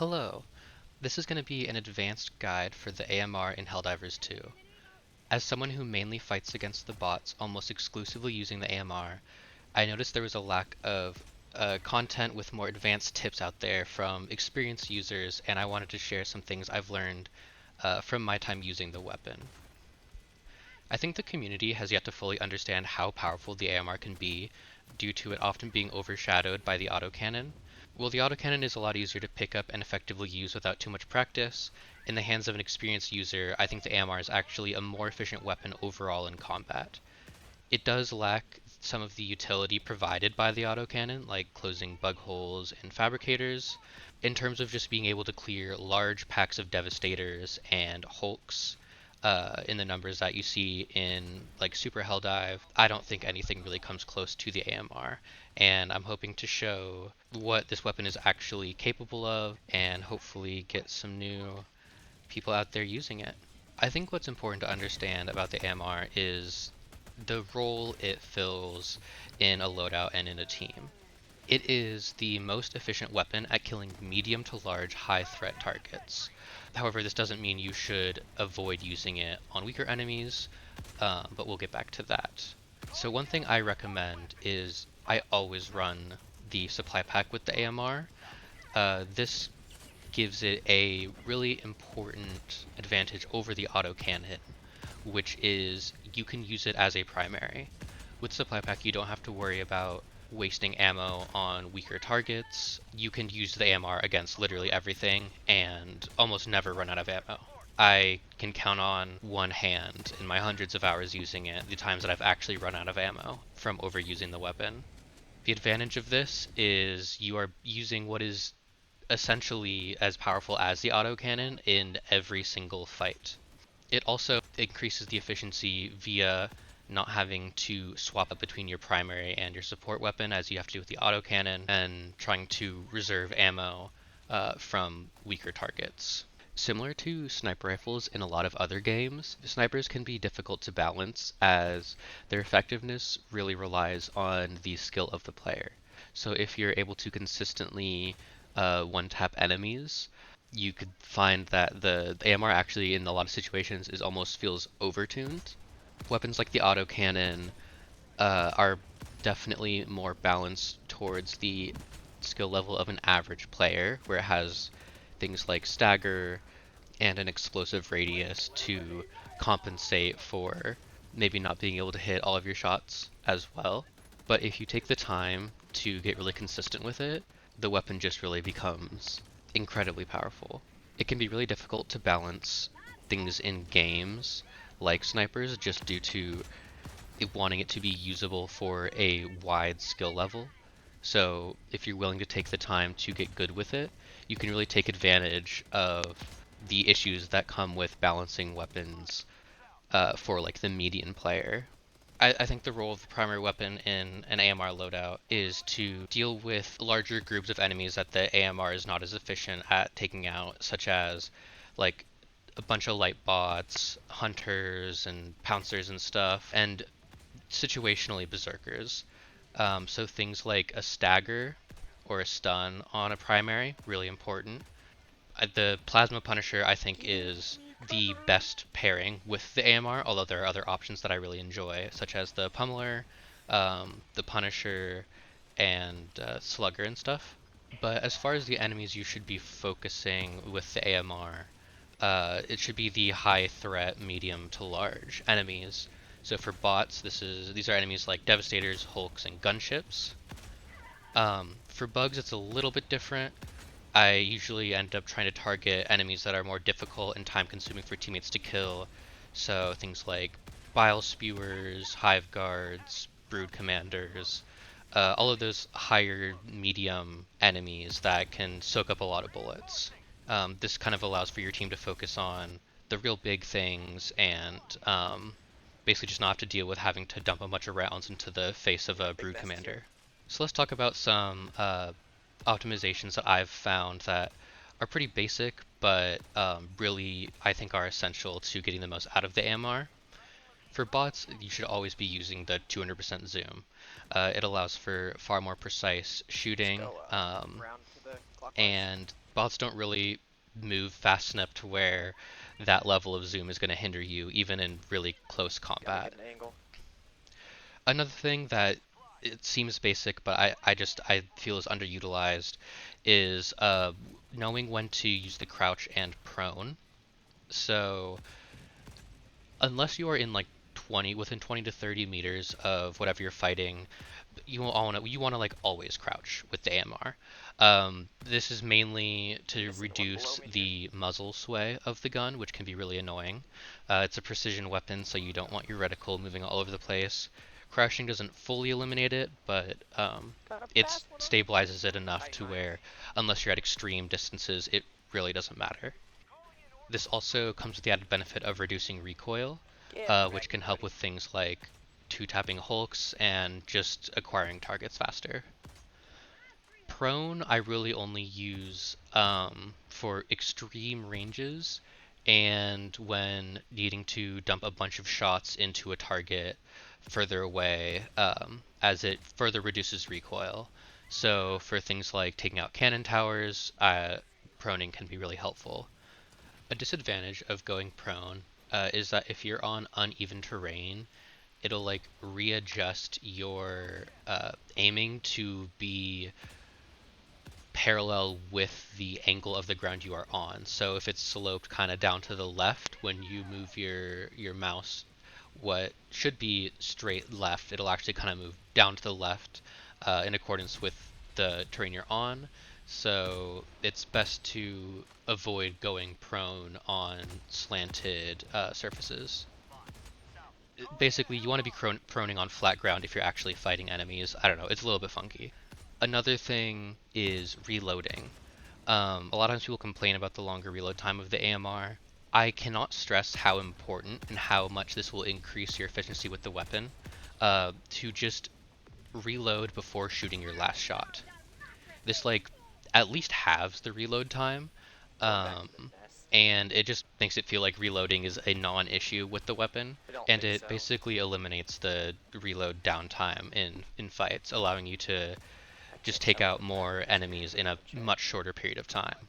Hello, this is going to be an advanced guide for the AMR in Helldivers 2. As someone who mainly fights against the bots almost exclusively using the AMR, I noticed there was a lack of content with more advanced tips out there from experienced users, and I wanted to share some things I've learned from my time using the weapon. I think the community has yet to fully understand how powerful the AMR can be, due to it often being overshadowed by the autocannon. While the autocannon is a lot easier to pick up and effectively use without too much practice, in the hands of an experienced user, I think the AMR is actually a more efficient weapon overall in combat. It does lack some of the utility provided by the autocannon, like closing bug holes and fabricators, in terms of just being able to clear large packs of devastators and hulks in the numbers that you see in like Super Helldive. I don't think anything really comes close to the AMR, and I'm hoping to show what this weapon is actually capable of and hopefully get some new people out there using it. I think what's important to understand about the AMR is the role it fills in a loadout and in a team. It is the most efficient weapon at killing medium to large high threat targets. However, this doesn't mean you should avoid using it on weaker enemies, but we'll get back to that. So one thing I recommend is I always run the supply pack with the AMR. This gives it a really important advantage over the autocannon, which is you can use it as a primary. With supply pack, you don't have to worry about wasting ammo on weaker targets. You can use the AMR against literally everything and almost never run out of ammo. I can count on one hand in my hundreds of hours using it the times that I've actually run out of ammo from overusing the weapon. The advantage of this is you are using what is essentially as powerful as the autocannon in every single fight. It also increases the efficiency via not having to swap up between your primary and your support weapon as you have to do with the autocannon, and trying to reserve ammo from weaker targets. Similar to sniper rifles in a lot of other games, snipers can be difficult to balance as their effectiveness really relies on the skill of the player. So if you're able to consistently one-tap enemies, you could find that the AMR actually in a lot of situations is almost feels overtuned. Weapons like the autocannon are definitely more balanced towards the skill level of an average player, where it has things like stagger and an explosive radius to compensate for maybe not being able to hit all of your shots as well. But if you take the time to get really consistent with it, the weapon just really becomes incredibly powerful. It can be really difficult to balance things in games like snipers just due to wanting it to be usable for a wide skill level. So if you're willing to take the time to get good with it, you can really take advantage of the issues that come with balancing weapons for like the median player. I think the role of the primary weapon in an AMR loadout is to deal with larger groups of enemies that the AMR is not as efficient at taking out, such as like a bunch of light bots, hunters, and pouncers and stuff, and situationally berserkers. So things like a stagger or a stun on a primary, really important. The Plasma Punisher, I think, is the best pairing with the AMR, although there are other options that I really enjoy, such as the Pummeler, the Punisher, and Slugger and stuff. But as far as the enemies you should be focusing with the AMR, it should be the high threat, medium to large enemies. So for bots, these are enemies like Devastators, Hulks, and Gunships. For bugs, it's a little bit different. I usually end up trying to target enemies that are more difficult and time consuming for teammates to kill. So things like Bile Spewers, Hive Guards, Brood Commanders, all of those higher medium enemies that can soak up a lot of bullets. This kind of allows for your team to focus on the real big things and basically just not have to deal with having to dump a bunch of rounds into the face of a Brood Commander. So let's talk about some optimizations that I've found that are pretty basic, but really I think are essential to getting the most out of the AMR. For bots, you should always be using the 200% zoom. It allows for far more precise shooting, and Bots don't really move fast enough to where that level of zoom is going to hinder you, even in really close Gotta combat. hit an angle. Another thing that it seems basic, but I feel is underutilized, is knowing when to use the crouch and prone. So unless you are in like 20 to 30 meters of whatever you're fighting, you want to like always crouch with the AMR. This is mainly I'm to missing the one below reduce me, dude. the muzzle sway of the gun, which can be really annoying. It's a precision weapon, so you don't want your reticle moving all over the place. Crouching doesn't fully eliminate it, but Got a it fast one on me. stabilizes it enough Nice. to where, unless you're at extreme distances, it really doesn't matter. This also comes with the added benefit of reducing recoil, Get which wrecked, can help buddy. with things like two-tapping hulks and just acquiring targets faster. Prone, I really only use for extreme ranges and when needing to dump a bunch of shots into a target further away, as it further reduces recoil. So for things like taking out cannon towers, proning can be really helpful. A disadvantage of going prone is that if you're on uneven terrain, it'll like readjust your aiming to be parallel with the angle of the ground you are on. So if it's sloped kind of down to the left when you move your mouse, what should be straight left, it'll actually kind of move down to the left in accordance with the terrain you're on. So it's best to avoid going prone on slanted surfaces. Basically, you want to be proning on flat ground if you're actually fighting enemies. I don't know, it's a little bit funky. Another thing is reloading. A lot of times people complain about the longer reload time of the AMR. I cannot stress how important and how much this will increase your efficiency with the weapon. To just reload before shooting your last shot. This like at least halves the reload time, Going back to the um, nest. and it just makes it feel like reloading is a non-issue with the weapon, I don't and think it so. basically eliminates the reload downtime in fights, allowing you to I just can't take tell out what that more is, dude. enemies in Let a me check. much shorter period of time.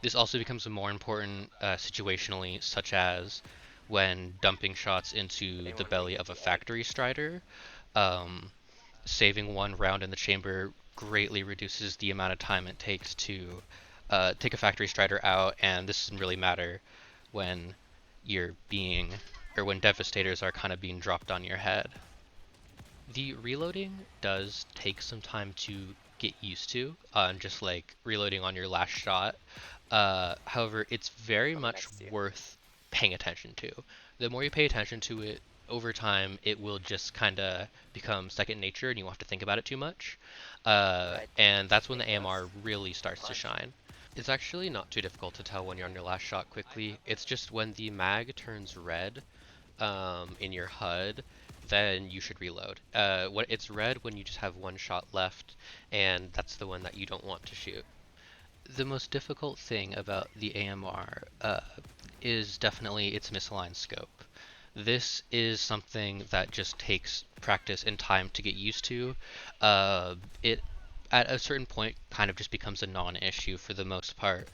This also becomes more important situationally, such as when dumping shots Did into the anyone belly make of a the egg? factory strider. Um, Saving one round in the chamber greatly reduces the amount of time it takes to take a factory strider out, and this doesn't really matter when you're being, or when devastators are kind of being dropped on your head. The reloading does take some time to get used to, just like reloading on your last shot. However, it's very Coming much next to you. worth paying attention to. The more you pay attention to it, over time, it will just kind of become second nature and you won't have to think about it too much. What I And that's when think the does. AMR really starts to Punch. shine. It's actually not too difficult to tell when you're on your last shot quickly. It's just when the mag turns red in your HUD, then you should reload. What it's red when you just have one shot left, and that's the one that you don't want to shoot. The most difficult thing about the AMR is definitely its misaligned scope. This is something that just takes practice and time to get used to. It at a certain point kind of just becomes a non-issue for the most part.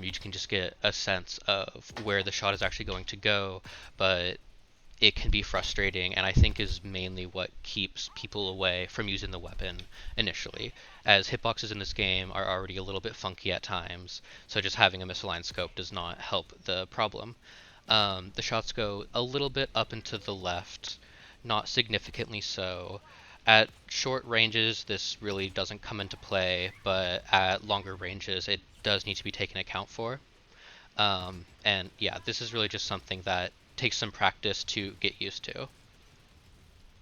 You can just get a sense of where the shot is actually going to go, but it can be frustrating, and I think is mainly what keeps people away from using the weapon initially, as hitboxes in this game are already a little bit funky at times, so just having a misaligned scope does not help the problem. The shots go a little bit up and to the left, not significantly so. At short ranges, this really doesn't come into play, but at longer ranges, it does need to be taken account for. And yeah, this is really just something that takes some practice to get used to.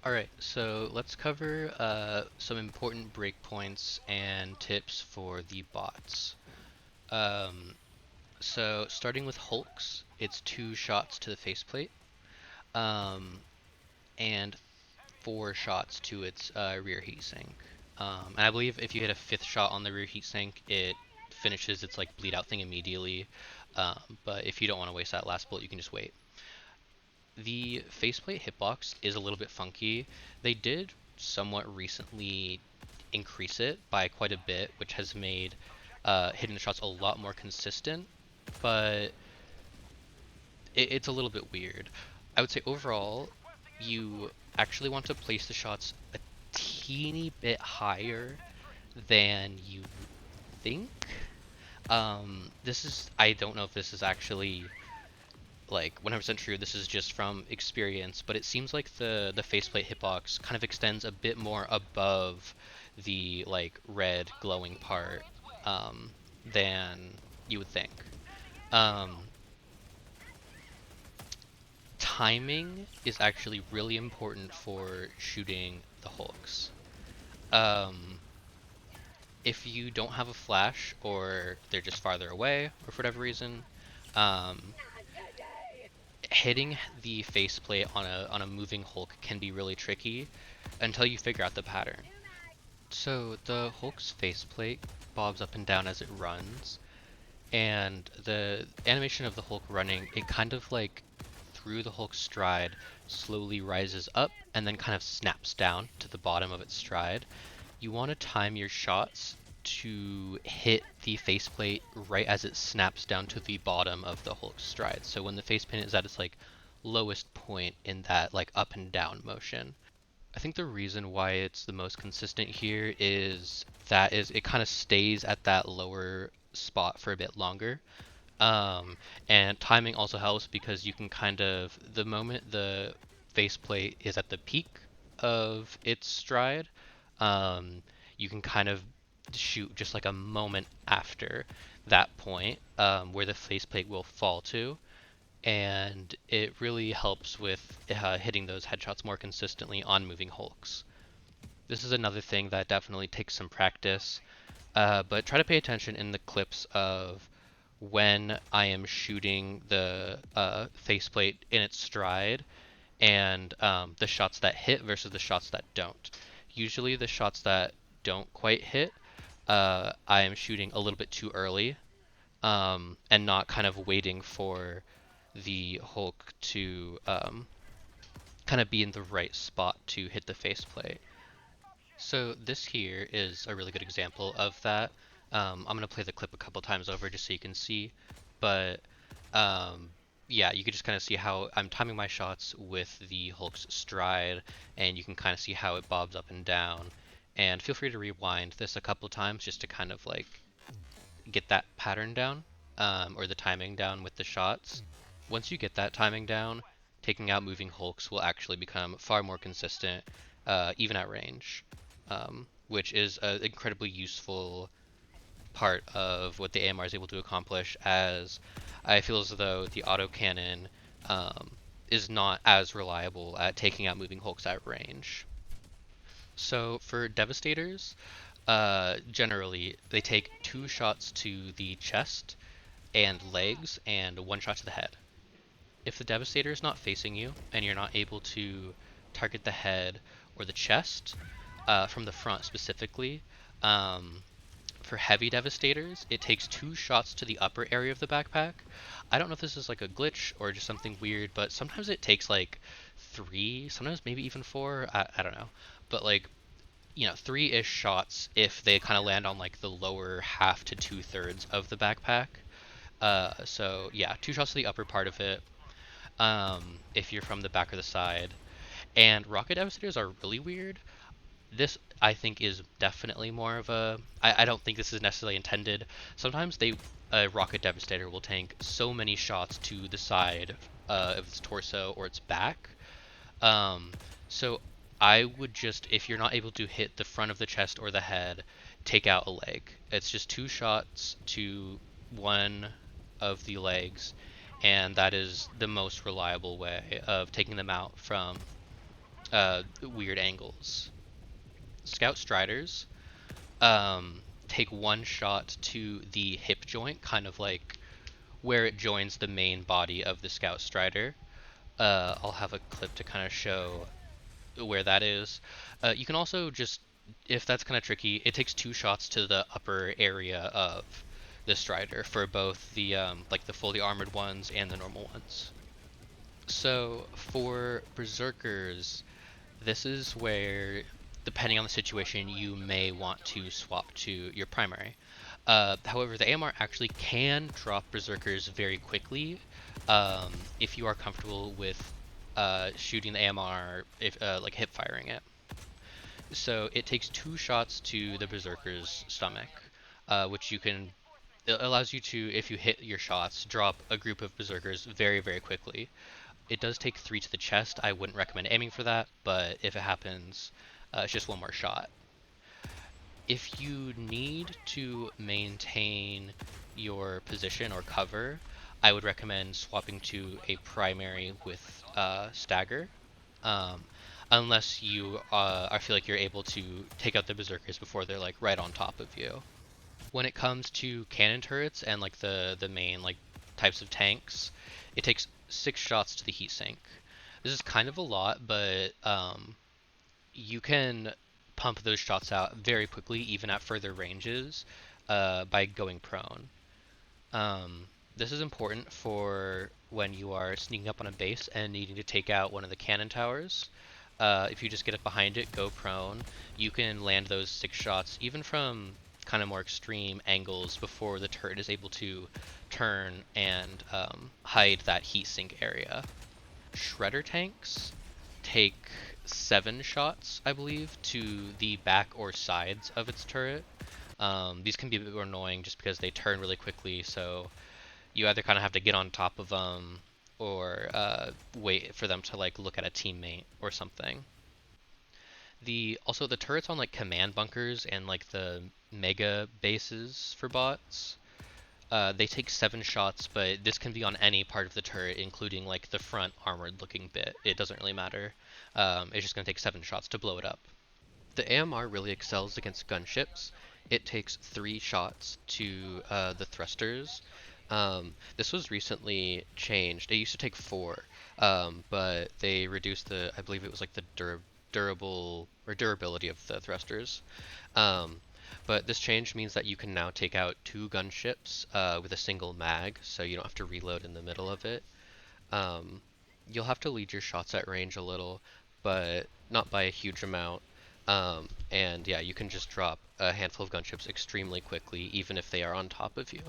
All right, so let's cover some important breakpoints and tips for the bots. Um, so starting with Hulks, it's 2 shots to the faceplate, um, and 4 shots to its rear heatsink. And I believe if you hit a 5th shot on the rear heatsink, it finishes its like bleed out thing immediately. But if you don't want to waste that last bullet, you can just wait. The faceplate hitbox is a little bit funky. They did somewhat recently increase it by quite a bit, which has made hitting the shots a lot more consistent, but it's a little bit weird. I would say overall, you actually want to place the shots a teeny bit higher than you think. This is, I don't know if this is actually like 100% true. This is just from experience, but it seems like the faceplate hitbox kind of extends a bit more above the like red glowing part than you would think. Um, Timing is actually really important for shooting the hulks. Um, if you don't have a flash or they're just farther away or for whatever reason, um, hitting the faceplate on a moving Hulk can be really tricky until you figure out the pattern. So the Hulk's faceplate bobs up and down as it runs, and the animation of the Hulk running, it kind of like through the Hulk's stride slowly rises up and then kind of snaps down to the bottom of its stride. You want to time your shots to hit the faceplate right as it snaps down to the bottom of the Hulk's stride. So when the faceplate is at its like lowest point in that like up and down motion. I think the reason why it's the most consistent here is that is it kind of stays at that lower spot for a bit longer. Um, and timing also helps because you can kind of, the moment the faceplate is at the peak of its stride, um, you can kind of shoot just like a moment after that point where the faceplate will fall to. And it really helps with hitting those headshots more consistently on moving hulks. This is another thing that definitely takes some practice, but try to pay attention in the clips of when I am shooting the faceplate in its stride and the shots that hit versus the shots that don't. Usually the shots that don't quite hit, I am shooting a little bit too early and not kind of waiting for the Hulk to kind of be in the right spot to hit the faceplate. So this here is a really good example of that. I'm gonna play the clip a couple times over just so you can see, but um, yeah, you can just kind of see how I'm timing my shots with the Hulk's stride, and you can kind of see how it bobs up and down. And feel free to rewind this a couple times just to kind of like get that pattern down, or the timing down with the shots. Once you get that timing down, taking out moving hulks will actually become far more consistent, even at range, which is an incredibly useful part of what the AMR is able to accomplish, as I feel as though the autocannon is not as reliable at taking out moving hulks at range. So for Devastators, generally they take 2 shots to the chest and legs and 1 shot to the head. If the Devastator is not facing you and you're not able to target the head or the chest from the front specifically, for heavy Devastators, it takes 2 shots to the upper area of the backpack. I don't know if this is like a glitch or just something weird, but sometimes it takes like 3, sometimes maybe even 4. I don't know. But like, 3-ish shots if they kind of land on like the lower half to 2/3 of the backpack. So yeah, 2 shots to the upper part of it. If you're from the back or the side. And rocket devastators are really weird. This I think is definitely more of a. I don't think this is necessarily intended. Sometimes a rocket devastator will tank so many shots to the side of its torso or its back. Um, so I would just, if you're not able to hit the front of the chest or the head, take out a leg. It's just 2 shots to one of the legs, and that is the most reliable way of taking them out from weird angles. Scout Striders take 1 shot to the hip joint, kind of like where it joins the main body of the Scout Strider. I'll have a clip to kind of show where that is. You can also just, if that's kind of tricky, it takes 2 shots to the upper area of the Strider for both the like the fully armored ones and the normal ones. So for Berserkers, this is where, depending on the situation, you may want to swap to your primary. However, the AMR actually can drop berserkers very quickly if you are comfortable with shooting the AMR, if like hip firing it. So it takes 2 shots to the berserker's stomach, which you can. It allows you to, if you hit your shots, drop a group of berserkers very, very quickly. It does take 3 to the chest. I wouldn't recommend aiming for that, but if it happens, it's just one more shot. If you need to maintain your position or cover, I would recommend swapping to a primary with stagger, um, unless you I feel like you're able to take out the berserkers before they're like right on top of you. When it comes to cannon turrets and like the main like types of tanks, it takes 6 shots to the heat sink. This is kind of a lot, but you can pump those shots out very quickly, even at further ranges, by going prone. Um, this is important for when you are sneaking up on a base and needing to take out one of the cannon towers. If you just get up behind it, go prone, you can land those 6 shots even from kind of more extreme angles before the turret is able to turn and hide that heat sink area. Shredder tanks take 7 shots, I believe, to the back or sides of its turret. These can be a bit more annoying just because they turn really quickly, so you either kind of have to get on top of them or wait for them to like look at a teammate or something. The turrets on like command bunkers and like the mega bases for bots, they take 7 shots, but this can be on any part of the turret, including like the front armored looking bit. It doesn't really matter. It's just going to take 7 shots to blow it up. The AMR really excels against gunships. It takes 3 shots to the thrusters. This was recently changed. It used to take 4, but they reduced I believe it was like the durability of the thrusters. Um, but this change means that you can now take out 2 gunships with a single mag, so you don't have to reload in the middle of it. Um, you'll have to lead your shots at range a little, but not by a huge amount. And yeah, you can just drop a handful of gunships extremely quickly, even if they are on top of you.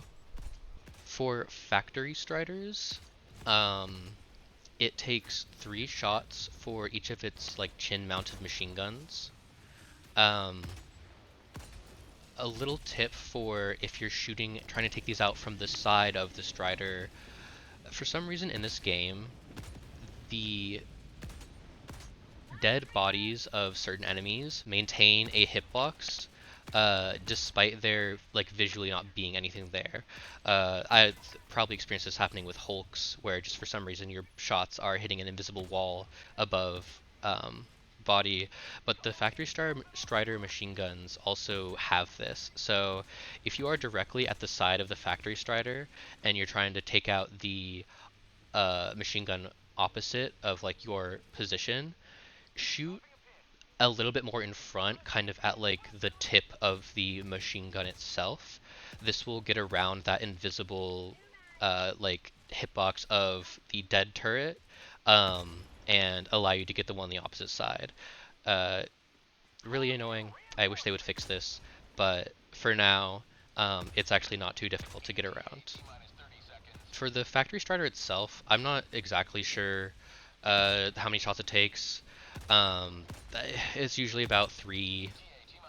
For factory striders, um, it takes 3 shots for each of its like chin-mounted machine guns. Um, a little tip for if you're shooting, trying to take these out from the side of the strider. For some reason in this game, the dead bodies of certain enemies maintain a hitbox despite their like visually not being anything there. I probably experienced this happening with Hulks, where just for some reason your shots are hitting an invisible wall above body, but the Strider machine guns also have this. So if you are directly at the side of the Factory Strider and you're trying to take out the machine gun opposite of like your position, shoot a little bit more in front, kind of at like the tip of the machine gun itself. This will get around that invisible like hitbox of the dead turret, and allow you to get the one on the opposite side. Uh, Really annoying. I wish they would fix this, but for now, it's actually not too difficult to get around. For the factory starter itself, I'm not exactly sure how many shots it takes. Um, it's usually about 3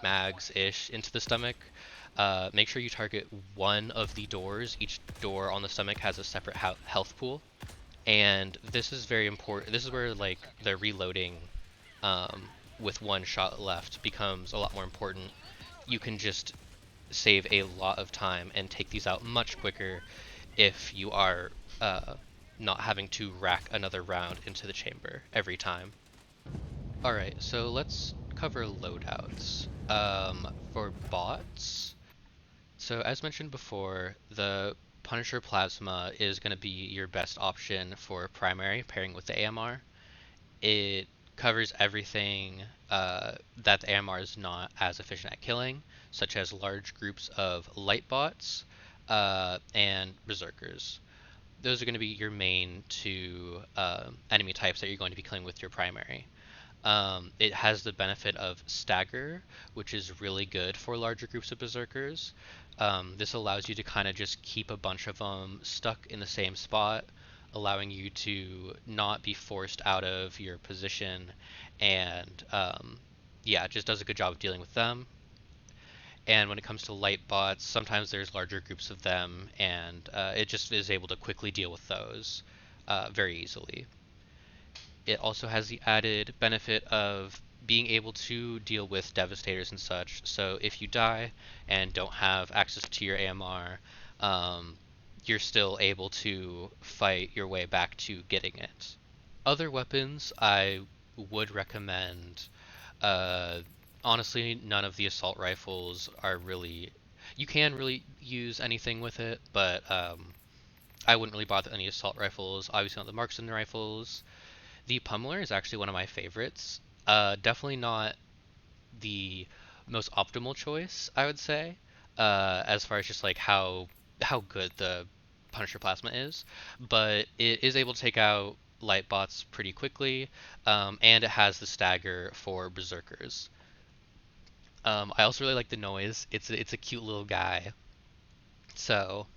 mags-ish into the stomach. Make sure you target one of the doors. Each door on the stomach has a separate health pool, and this is very important. This is where like the reloading um, with 1 shot left becomes a lot more important. You can just save a lot of time and take these out much quicker if you are uh, not having to rack another round into the chamber every time. Alright, so let's cover loadouts. For bots, so as mentioned before, the Punisher Plasma is going to be your best option for primary pairing with the AMR. It covers everything that the AMR is not as efficient at killing, such as large groups of light bots and berserkers. Those are going to be your main 2 enemy types that you're going to be killing with your primary. It has the benefit of stagger, which is really good for larger groups of berserkers. This allows you to kind of just keep a bunch of them stuck in the same spot, allowing you to not be forced out of your position, and yeah, it just does a good job of dealing with them. And when it comes to light bots, sometimes there's larger groups of them, and it just is able to quickly deal with those very easily. It also has the added benefit of being able to deal with devastators and such. So if you die and don't have access to your AMR, um, you're still able to fight your way back to getting it. Other weapons I would recommend. Uh, Honestly, none of the assault rifles are really. You can really use anything with it, but I wouldn't really bother any assault rifles. Obviously, not the marksman rifles. The pummeler is actually one of my favorites. Definitely not the most optimal choice, I would say, as far as just like how good the Punisher Plasma is, but it is able to take out light bots pretty quickly, and it has the stagger for berserkers. I also really like the noise. It's a cute little guy. So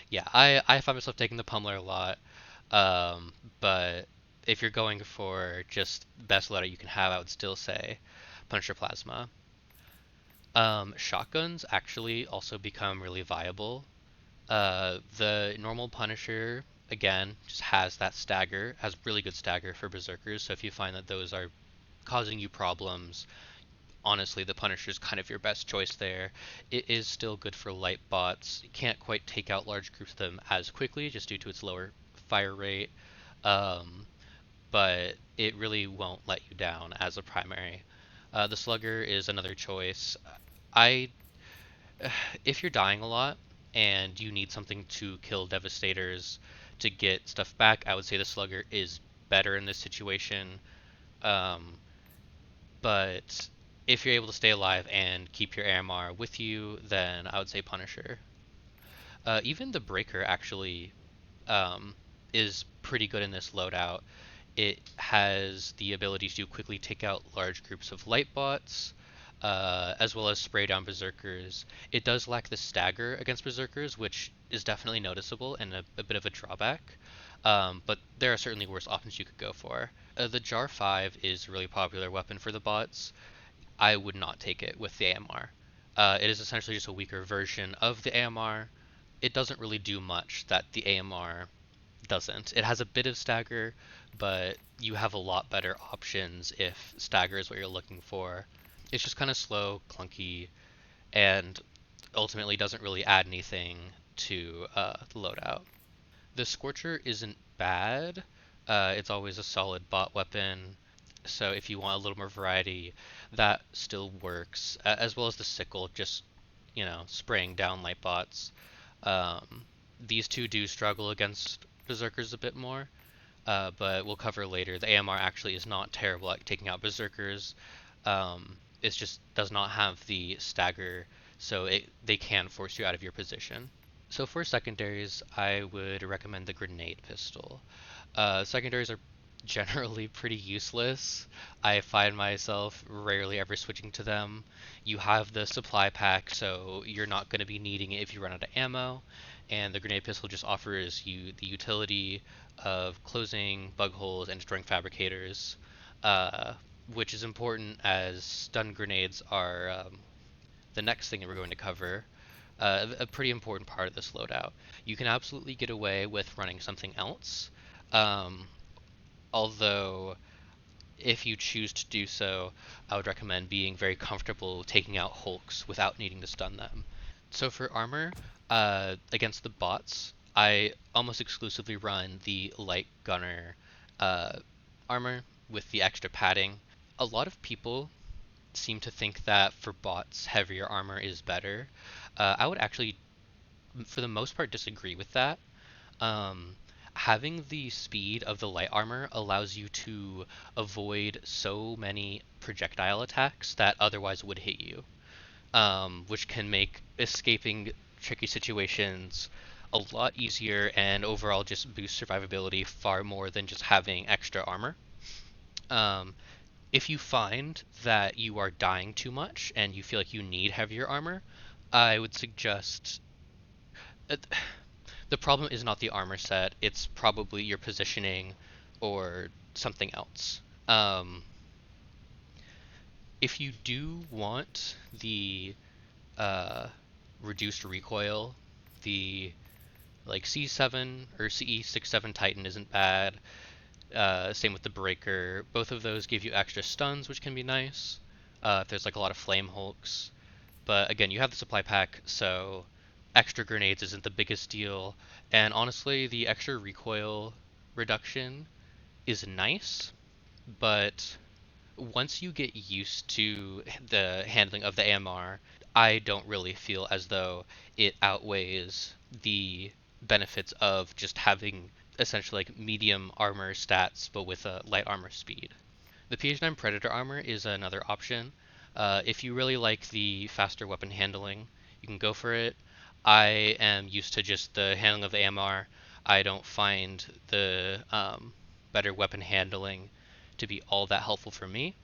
yeah, I find myself taking the pummeler a lot. Um, but if you're going for just best loadout you can have, I would still say Punisher Plasma. Shotguns actually also become really viable. The normal Punisher, again, just has that stagger, has really good stagger for Berserkers, so if you find that those are causing you problems, honestly, the Punisher is kind of your best choice there. It is still good for light bots. You can't quite take out large groups of them as quickly just due to its lower fire rate. Um, but it really won't let you down as a primary. The Slugger is another choice. I, if you're dying a lot and you need something to kill Devastators to get stuff back, I would say the Slugger is better in this situation. Um, but if you're able to stay alive and keep your AMR with you, then I would say Punisher. Even the Breaker actually um, is pretty good in this loadout. It has the ability to quickly take out large groups of light bots, as well as spray down berserkers. It does lack the stagger against berserkers, which is definitely noticeable and a bit of a drawback. But there are certainly worse options you could go for. The Jar 5 is a really popular weapon for the bots. I would not take it with the AMR. It is essentially just a weaker version of the AMR. It doesn't really do much that the AMR doesn't. It has a bit of stagger, but you have a lot better options if stagger is what you're looking for. It's just kind of slow, clunky, and ultimately doesn't really add anything to the loadout. The Scorcher isn't bad. It's always a solid bot weapon. So if you want a little more variety, that still works, as well as the Sickle, just, spraying down light bots. These two do struggle against Berserkers a bit more, but we'll cover later. The AMR actually is not terrible at taking out Berserkers. It just does not have the stagger, so they can force you out of your position. So for secondaries, I would recommend the grenade pistol. Secondaries are generally pretty useless. I find myself rarely ever switching to them. You have the supply pack, so you're not going to be needing it if you run out of ammo. And the grenade pistol just offers you the utility of closing bug holes and destroying fabricators, uh, which is important as stun grenades are the next thing that we're going to cover. A pretty important part of this loadout. You can absolutely get away with running something else. Um, Although, if you choose to do so, I would recommend being very comfortable taking out hulks without needing to stun them. So for armor, against the bots, I almost exclusively run the light gunner uh, armor with the extra padding. A lot of people seem to think that for bots, heavier armor is better. I would actually, for the most part, disagree with that. Um, Having the speed of the light armor allows you to avoid so many projectile attacks that otherwise would hit you, which can make escaping tricky situations a lot easier and overall just boost survivability far more than just having extra armor. Um, If you find that you are dying too much and you feel like you need heavier armor, I would suggest uh, the problem is not the armor set, it's probably your positioning or something else. Um, if you do want the uh, reduced recoil, the like C7 or CE67 Titan isn't bad. Same with the Breaker. Both of those give you extra stuns, which can be nice. If there's like a lot of Flame Hulks. But again, you have the supply pack, so extra grenades isn't the biggest deal. And honestly, the extra recoil reduction is nice, but once you get used to the handling of the AMR, I don't really feel as though it outweighs the benefits of just having essentially like medium armor stats but with a light armor speed. The PH9 Predator armor is another option. If you really like the faster weapon handling, you can go for it. I am used to just the handling of the AMR. I don't find the better weapon handling to be all that helpful for me.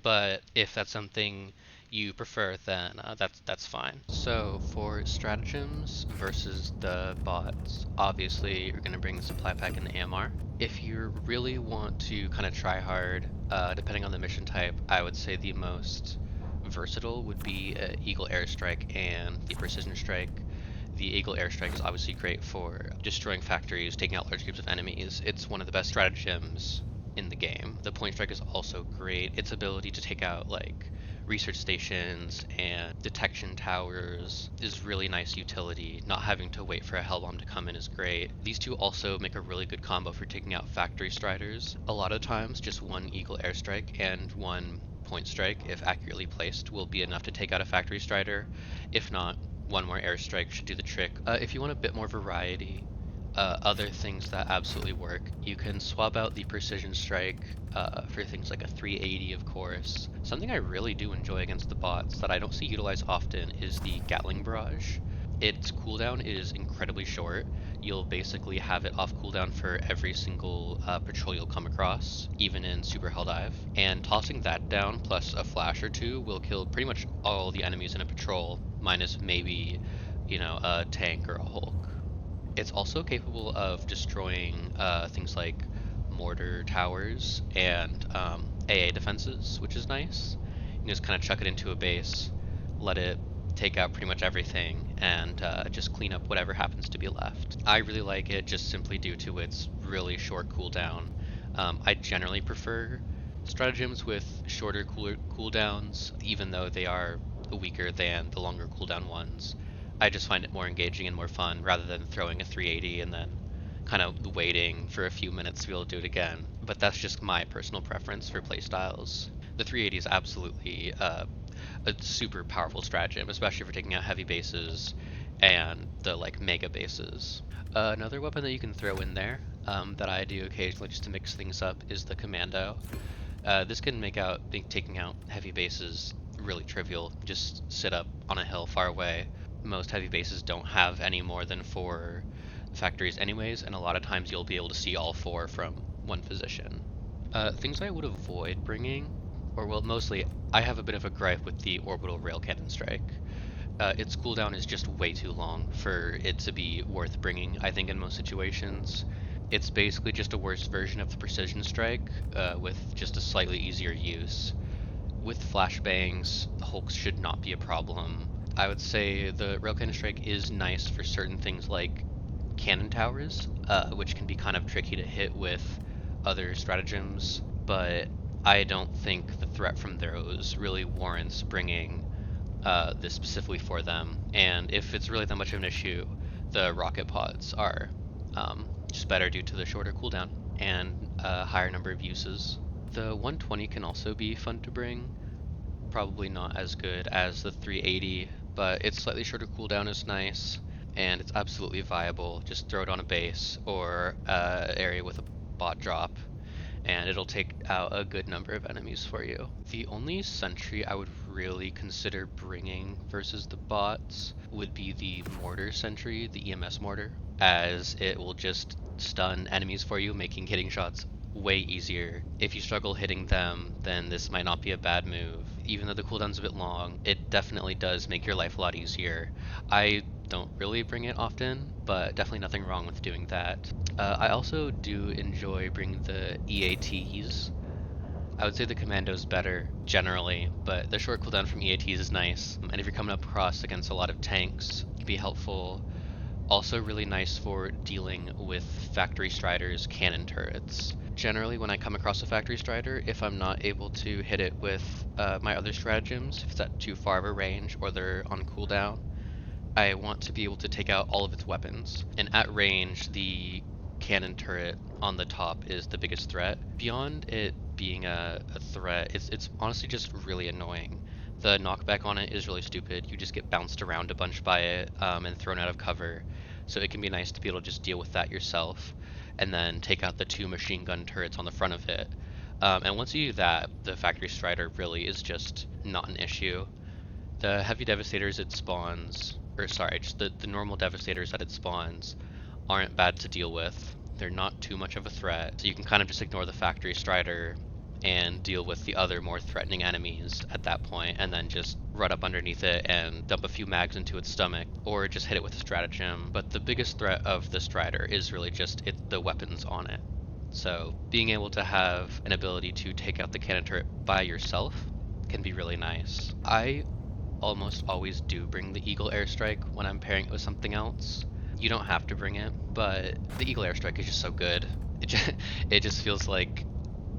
But if that's something you prefer, then that's fine. So for stratagems versus the bots, obviously you're going to bring the supply pack and the AMR. If you really want to kind of try hard, depending on the mission type, I would say the most versatile would be Eagle Airstrike and the Precision Strike. The Eagle Airstrike is obviously great for destroying factories, taking out large groups of enemies. It's one of the best stratagems in the game. The Point Strike is also great. Its ability to take out like research stations and detection towers is really nice utility. Not having to wait for a hell bomb to come in is great. These two also make a really good combo for taking out factory striders. A lot of times just one Eagle Airstrike and one Point Strike, if accurately placed, will be enough to take out a factory strider. If not, one more airstrike should do the trick. If you want a bit more variety, other things that absolutely work, you can swap out the precision strike for things like a 380, of course. Something I really do enjoy against the bots that I don't see utilized often is the Gatling Barrage. Its cooldown is incredibly short. You'll basically have it off cooldown for every single patrol you'll come across, even in Super Helldive. And tossing that down plus a flash or two will kill pretty much all the enemies in a patrol, minus maybe, a tank or a Hulk. It's also capable of destroying things like mortar towers and AA defenses, which is nice. You can just kind of chuck it into a base, let it take out pretty much everything, and just clean up whatever happens to be left. I really like it just simply due to its really short cooldown. I generally prefer stratagems with shorter cooldowns, even though they are weaker than the longer cooldown ones. I just find it more engaging and more fun rather than throwing a 380 and then kind of waiting for a few minutes to be able to do it again. But that's just my personal preference for playstyles. The 380 is absolutely a super powerful stratagem, especially for taking out heavy bases and the like mega bases. Another weapon that you can throw in there that I do occasionally just to mix things up is the Commando. This can make taking out heavy bases really trivial. Just sit up on a hill far away. Most heavy bases don't have any more than 4 factories anyways, and a lot of times you'll be able to see all 4 from one position. Things I would avoid bringing, or well, mostly, I have a bit of a gripe with the orbital rail cannon strike. Its cooldown is just way too long for it to be worth bringing, I think, in most situations. It's basically just a worse version of the precision strike, with just a slightly easier use. With flashbangs, Hulks should not be a problem. I would say the rail cannon strike is nice for certain things like cannon towers, which can be kind of tricky to hit with other stratagems, but I don't think the threat from those really warrants bringing this specifically for them. And if it's really that much of an issue, the rocket pods are just better due to the shorter cooldown and a higher number of uses. The 120 can also be fun to bring, probably not as good as the 380, but its slightly shorter cooldown is nice, and it's absolutely viable. Just throw it on a base or area with a bot drop, and it'll take out a good number of enemies for you. The only sentry I would really consider bringing versus the bots would be the mortar sentry, the EMS mortar, as it will just stun enemies for you, making hitting shots way easier. If you struggle hitting them, then this might not be a bad move. Even though the cooldown's a bit long, it definitely does make your life a lot easier. I don't really bring it often, but definitely nothing wrong with doing that. I also do enjoy bringing the EATs. I would say the commando's better generally, but the short cooldown from EATs is nice. And if you're coming up across against a lot of tanks, it can be helpful. Also really nice for dealing with factory striders' cannon turrets. Generally, when I come across a factory strider, if I'm not able to hit it with my other stratagems, if it's at too far of a range or they're on cooldown, I want to be able to take out all of its weapons. And at range, the cannon turret on the top is the biggest threat. Beyond it being a threat, it's honestly just really annoying. The knockback on it is really stupid. You just get bounced around a bunch by it and thrown out of cover. So it can be nice to be able to just deal with that yourself and then take out the two machine gun turrets on the front of it. And once you do that, the factory strider really is just not an issue. The heavy devastators it spawns, or sorry, just the normal devastators that it spawns aren't bad to deal with. They're not too much of a threat, so you can kind of just ignore the factory strider and deal with the other more threatening enemies at that point, and then just run up underneath it and dump a few mags into its stomach, or just hit it with a stratagem. But the biggest threat of the strider is really just the weapons on it. So being able to have an ability to take out the cannon turret by yourself can be really nice. I almost always do bring the Eagle Airstrike when I'm pairing it with something else. You don't have to bring it, but the Eagle Airstrike is just so good. It just feels like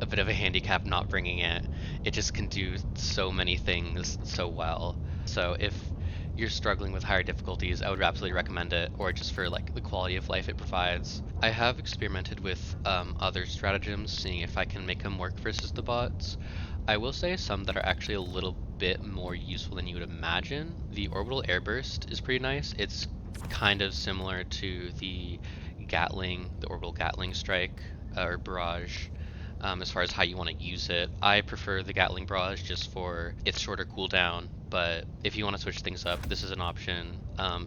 a bit of a handicap not bringing it. It just can do so many things so well. So if you're struggling with higher difficulties, I would absolutely recommend it, or just for like the quality of life it provides. I have experimented with other stratagems, seeing if I can make them work versus the bots. I will say some that are actually a little bit more useful than you would imagine. The orbital airburst is pretty nice. It's kind of similar to the Gatling, the orbital Gatling strike or barrage, as far as how you want to use it. I prefer the Gatling barrage just for its shorter cooldown, but if you want to switch things up, this is an option.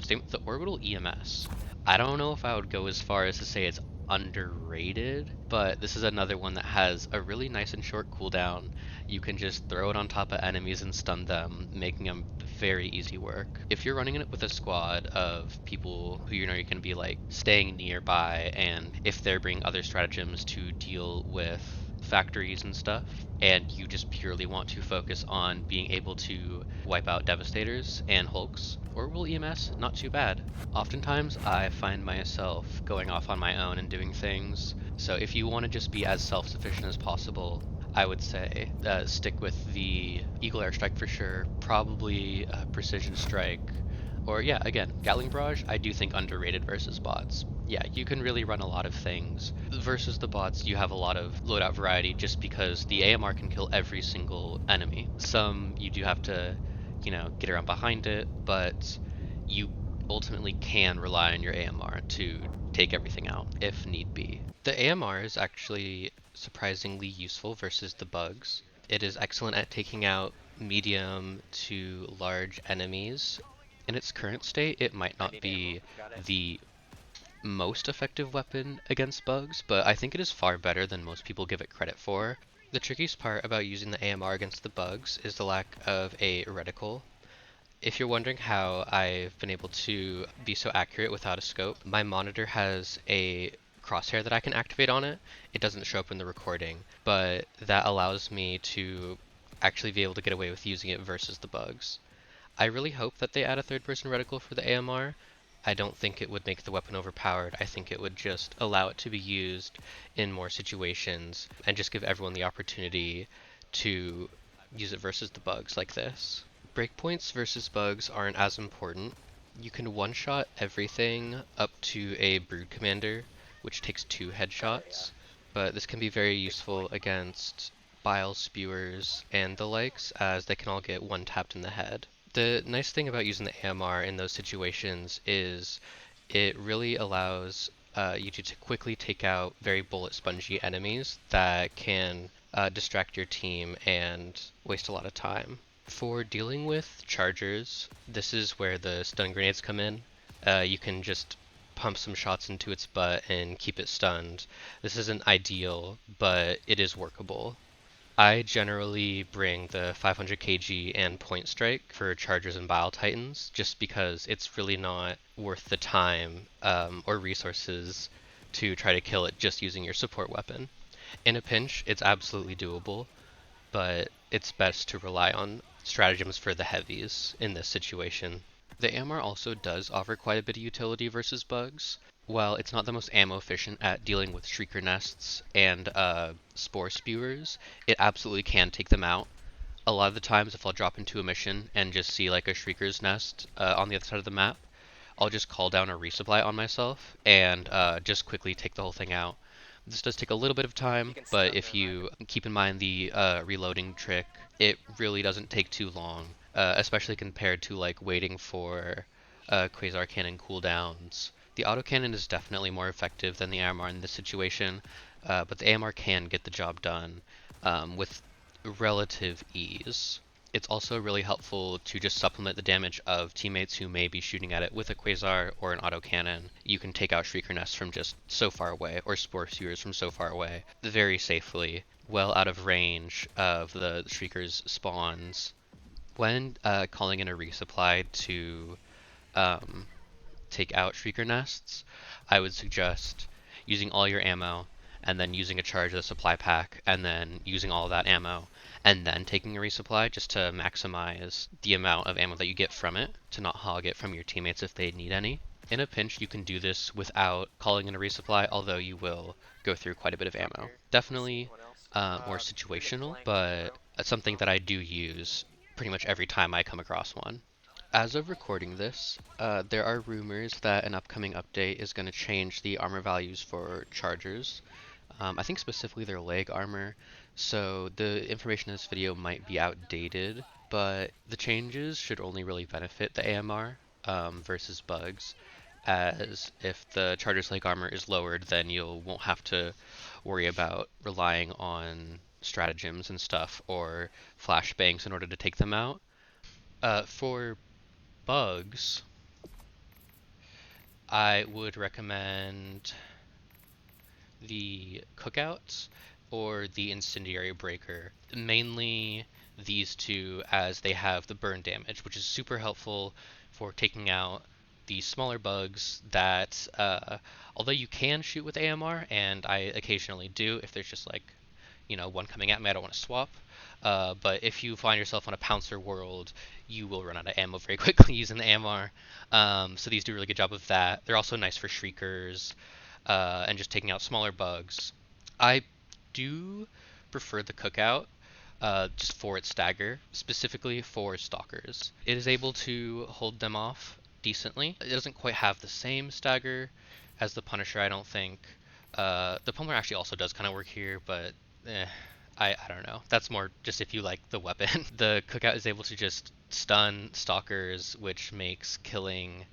Same with the orbital EMS. I don't know if I would go as far as to say it's underrated, but this is another one that has a really nice and short cooldown. You can just throw it on top of enemies and stun them, making them very easy work. If you're running it with a squad of people who you know you're going to be like staying nearby, and if they're bringing other stratagems to deal with factories and stuff, and you just purely want to focus on being able to wipe out Devastators and Hulks, Orbital EMS, not too bad. Oftentimes, I find myself going off on my own and doing things, so if you want to just be as self-sufficient as possible, I would say stick with the Eagle Airstrike for sure, probably Precision Strike, or yeah, again, Gatling Barrage, I do think underrated versus bots. Yeah, you can really run a lot of things. Versus the bots, you have a lot of loadout variety just because the AMR can kill every single enemy. Some you do have to, get around behind it, but you ultimately can rely on your AMR to take everything out if need be. The AMR is actually surprisingly useful versus the bugs. It is excellent at taking out medium to large enemies. In its current state, it might I not need ammo. be Got it. the most effective weapon against bugs, but I think it is far better than most people give it credit for. The trickiest part about using the AMR against the bugs is the lack of a reticle. If you're wondering how I've been able to be so accurate without a scope, my monitor has a crosshair that I can activate on it. It doesn't show up in the recording, but that allows me to actually be able to get away with using it versus the bugs. I really hope that they add a third-person reticle for the AMR. I don't think it would make the weapon overpowered. I think it would just allow it to be used in more situations and just give everyone the opportunity to use it versus the bugs like this. Breakpoints versus bugs aren't as important. You can one-shot everything up to a Brood Commander, which takes 2 Got it. Yeah. headshots, but this can be very Big useful point. against Bile Spewers and the likes, as they can all get one-tapped in the head. The nice thing about using the AMR in those situations is it really allows you to quickly take out very bullet spongy enemies that can distract your team and waste a lot of time. For dealing with chargers, this is where the stun grenades come in. You can just pump some shots into its butt and keep it stunned. This isn't ideal, but it is workable. I generally bring the 500 kg and point strike for chargers and bile titans just because it's really not worth the time or resources to try to kill it just using your support weapon. In a pinch, it's absolutely doable, but it's best to rely on stratagems for the heavies in this situation. The AMR also does offer quite a bit of utility versus bugs. While it's not the most ammo efficient at dealing with shrieker nests and spore spewers, it absolutely can take them out. A lot of the times, if I'll drop into a mission and just see like a shrieker's nest on the other side of the map, I'll just call down a resupply on myself and just quickly take the whole thing out. This does take a little bit of You time, can but stun if them, right? you keep in mind the reloading trick, it really doesn't take too long, especially compared to like waiting for Quasar Cannon cooldowns. The autocannon is definitely more effective than the AMR in this situation, but the AMR can get the job done with relative ease. It's also really helpful to just supplement the damage of teammates who may be shooting at it with a Quasar or an autocannon. You can take out Shrieker nests from just so far away, or Spore Spewers from so far away, very safely, well out of range of the Shrieker's spawns. When calling in a resupply to um, take out Shrieker nests, I would suggest using all your ammo and then using a charge of the supply pack and then using all of that ammo and then taking a resupply just to maximize the amount of ammo that you get from it to not hog it from your teammates if they need any. In a pinch, you can do this without calling in a resupply, although you will go through quite a bit of Top ammo. here. I see Definitely anyone else? more You're getting situational, flanked, but bro. it's something that I do use pretty much every time I come across one. As of recording this, there are rumors that an upcoming update is going to change the armor values for chargers. I think specifically their leg armor, so the information in this video might be outdated, but the changes should only really benefit the AMR versus bugs, as if the charger's leg armor is lowered, then you won't have to worry about relying on stratagems and stuff or flashbangs in order to take them out. For bugs, I would recommend the cookouts or the incendiary breaker. Mainly these two, as they have the burn damage, which is super helpful for taking out the smaller bugs that, although you can shoot with AMR, and I occasionally do if there's just like, one coming at me, I don't want to swap. But if you find yourself on a Pouncer world, you will run out of ammo very quickly using the AMR. So these do a really good job of that. They're also nice for Shriekers and just taking out smaller bugs. I do prefer the Cookout just for its stagger, specifically for Stalkers. It is able to hold them off decently. It doesn't quite have the same stagger as the Punisher, I don't think. The Pummeler actually also does kind of work here, but eh, I don't know. That's more just if you like the weapon. The Cookout is able to just stun Stalkers, which makes killing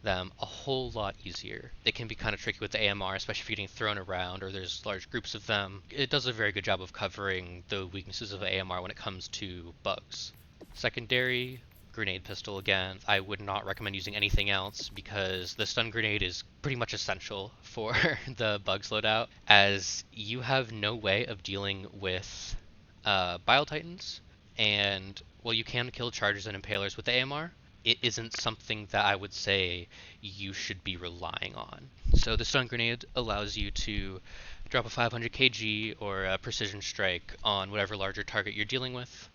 them a whole lot easier. It can be kind of tricky with the AMR, especially if you're getting thrown around or there's large groups of them. It does a very good job of covering the weaknesses of the AMR when it comes to bugs. Secondary, grenade pistol again. I would not recommend using anything else because the stun grenade is pretty much essential for the bugs loadout, as you have no way of dealing with Bile Titans, and while you can kill chargers and impalers with the AMR, it isn't something that I would say you should be relying on. So the stun grenade allows you to drop a 500 kg or a precision strike on whatever larger target you're dealing with,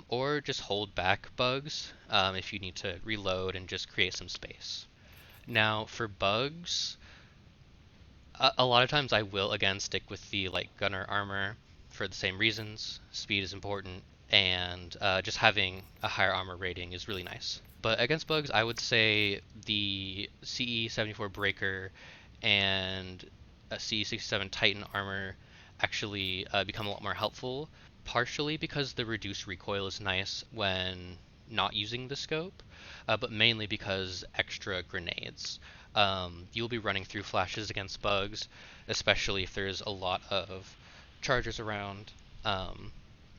or just hold back bugs if you need to reload and just create some space. Now for bugs, a lot of times I will again stick with the like gunner armor for the same reasons. Speed is important, and just having a higher armor rating is really nice. But against bugs, I would say the CE74 Breaker and a CE67 Titan armor actually become a lot more helpful, partially because the reduced recoil is nice when not using the scope, but mainly because extra grenades. You'll be running through flashes against bugs, especially if there's a lot of chargers around. Um,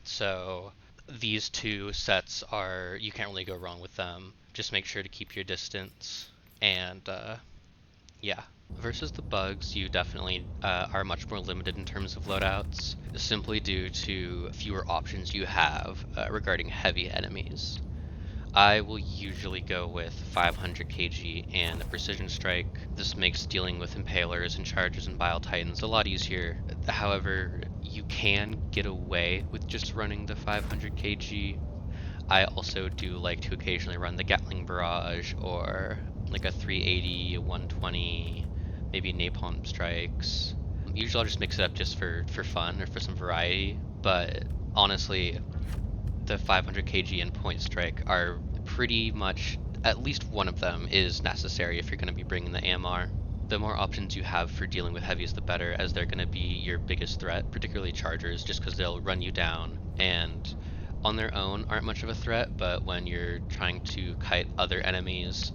so these two sets are, you can't really go wrong with them. Just make sure to keep your distance and Yeah. Versus the bugs, you definitely are much more limited in terms of loadouts, simply due to fewer options you have regarding heavy enemies. I will usually go with 500 kg and a precision strike. This makes dealing with impalers and chargers and bile titans a lot easier. However, you can get away with just running the 500 kg. I also do like to occasionally run the Gatling Barrage or like a 380, a 120, maybe napalm strikes. Usually I'll just mix it up just for fun or for some variety, but honestly, the 500 kg and point strike are pretty much, at least one of them is necessary if you're going to be bringing the AMR. The more options you have for dealing with heavies, the better, as they're going to be your biggest threat, particularly chargers, just because they'll run you down and on their own aren't much of a threat, but when you're trying to kite other enemies,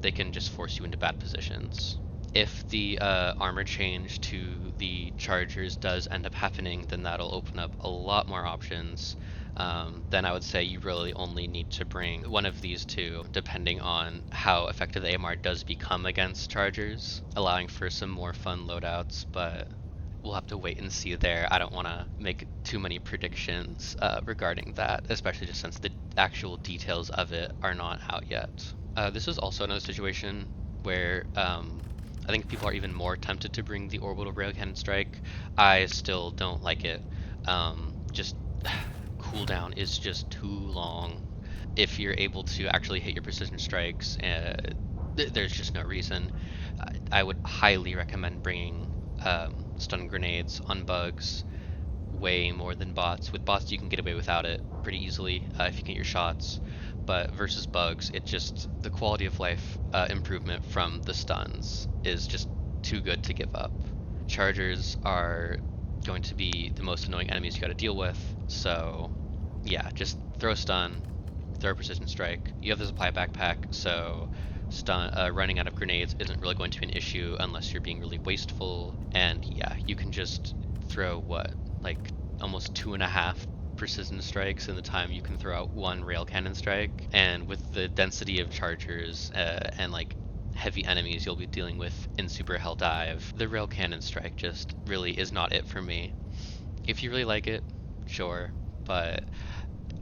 they can just force you into bad positions. If the armor change to the chargers does end up happening, then that'll open up a lot more options. Then I would say you really only need to bring one of these two, depending on how effective the AMR does become against chargers, allowing for some more fun loadouts, but we'll have to wait and see there. I don't want to make too many predictions regarding that, especially just since the actual details of it are not out yet. This is also another situation where I think people are even more tempted to bring the orbital rail cannon strike. I still don't like it. Just cooldown is just too long. If you're able to actually hit your precision strikes, there's just no reason. I would highly recommend bringing stun grenades on bugs way more than bots. With bots, you can get away without it pretty easily if you get your shots. But versus bugs, it just the quality of life improvement from the stuns is just too good to give up. Chargers are going to be the most annoying enemies you got to deal with. So yeah, just throw a stun, throw a precision strike. You have the supply backpack, so running out of grenades isn't really going to be an issue unless you're being really wasteful. And yeah, you can just throw what, like almost 2.5 precision strikes in the time you can throw out one rail cannon strike. And with the density of chargers and like heavy enemies you'll be dealing with in Super Helldive, the rail cannon strike just really is not it for me. If you really like it, sure, but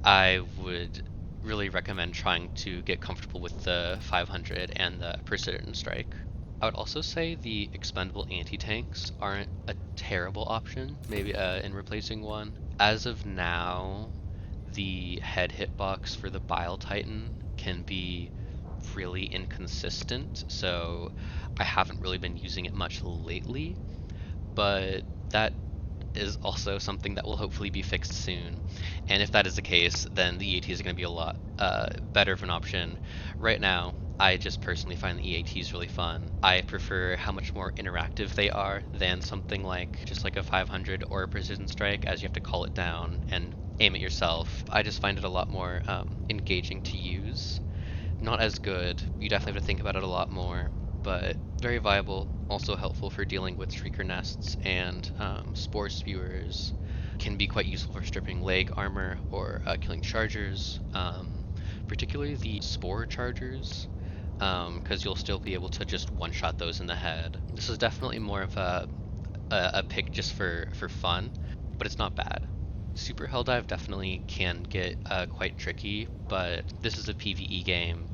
I would really recommend trying to get comfortable with the 500 and the precision strike. I would also say the expendable anti-tanks aren't a terrible option, maybe in replacing one. As of now, the head hitbox for the Bile Titan can be really inconsistent, so I haven't really been using it much lately, but that is also something that will hopefully be fixed soon. And if that is the case, then the EATs are going to be a lot better of an option. Right now, I just personally find the EATs really fun. I prefer how much more interactive they are than something like just like a 500 or a precision strike, as you have to call it down and aim it yourself. I just find it a lot more engaging to use. Not as good. You definitely have to think about it a lot more, but very viable. Also helpful for dealing with shrieker nests and spore spewers. Can be quite useful for stripping leg armor or killing chargers, particularly the spore chargers, because you'll still be able to just one-shot those in the head. This is definitely more of a pick just for fun, but it's not bad. Super Helldive definitely can get quite tricky, but this is a PvE game,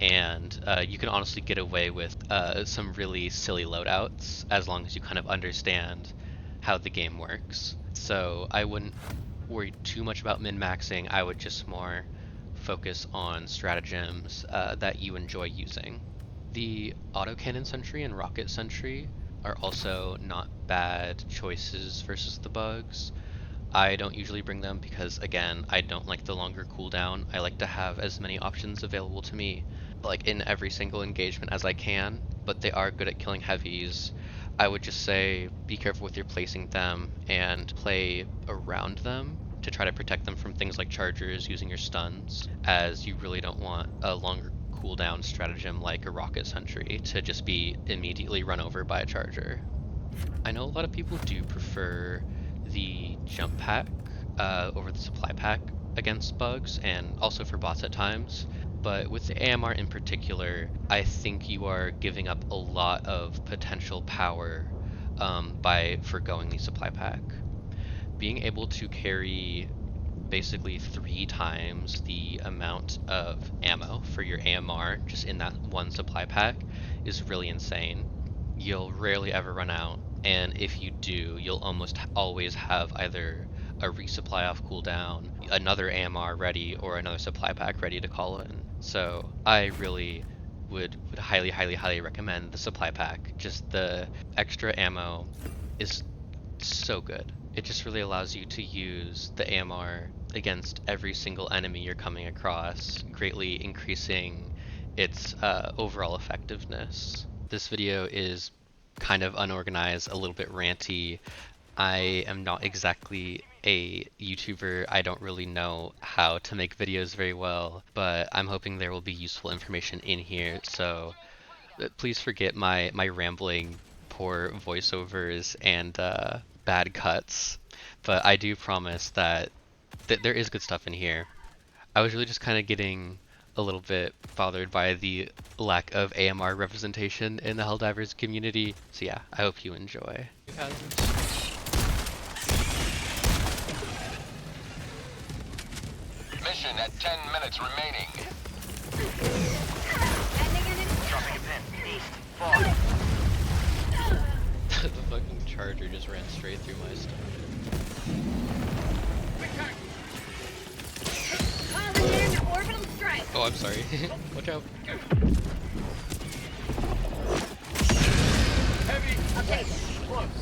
and you can honestly get away with some really silly loadouts as long as you kind of understand how the game works. So I wouldn't worry too much about min-maxing. I would just more focus on stratagems that you enjoy using. The autocannon sentry and rocket sentry are also not bad choices versus the bugs. I don't usually bring them because, again, I don't like the longer cooldown. I like to have as many options available to me, like in every single engagement as I can, but they are good at killing heavies. I would just say be careful with your placing them and play around them to try to protect them from things like chargers using your stuns, as you really don't want a longer cooldown stratagem like a rocket sentry to just be immediately run over by a charger. I know a lot of people do prefer the jump pack over the supply pack against bugs and also for bots at times. but with the AMR in particular, I think you are giving up a lot of potential power by foregoing the supply pack. Being able to carry basically 3 times the amount of ammo for your AMR just in that one supply pack is really insane. You'll rarely ever run out, and if you do, you'll almost always have either a resupply off cooldown, another AMR ready, or another supply pack ready to call in. So I really would highly, highly, highly recommend the supply pack. Just the extra ammo is so good. It just really allows you to use the AMR against every single enemy you're coming across, greatly increasing its overall effectiveness. This video is kind of unorganized, a little bit ranty. I am not exactly a YouTuber. I don't really know how to make videos very well, but I'm hoping there will be useful information in here, so please forget my rambling, poor voiceovers and bad cuts. But I do promise that there is good stuff in here. I was really just kind of getting a little bit bothered by the lack of AMR representation in the Helldivers community. So yeah, I hope you enjoy. Mission at 10 minutes remaining. Dropping a pin. East. Far. The fucking charger just ran straight through my stuff. Orbital strike. Oh, I'm sorry. Watch out. Heavy. Okay. Close.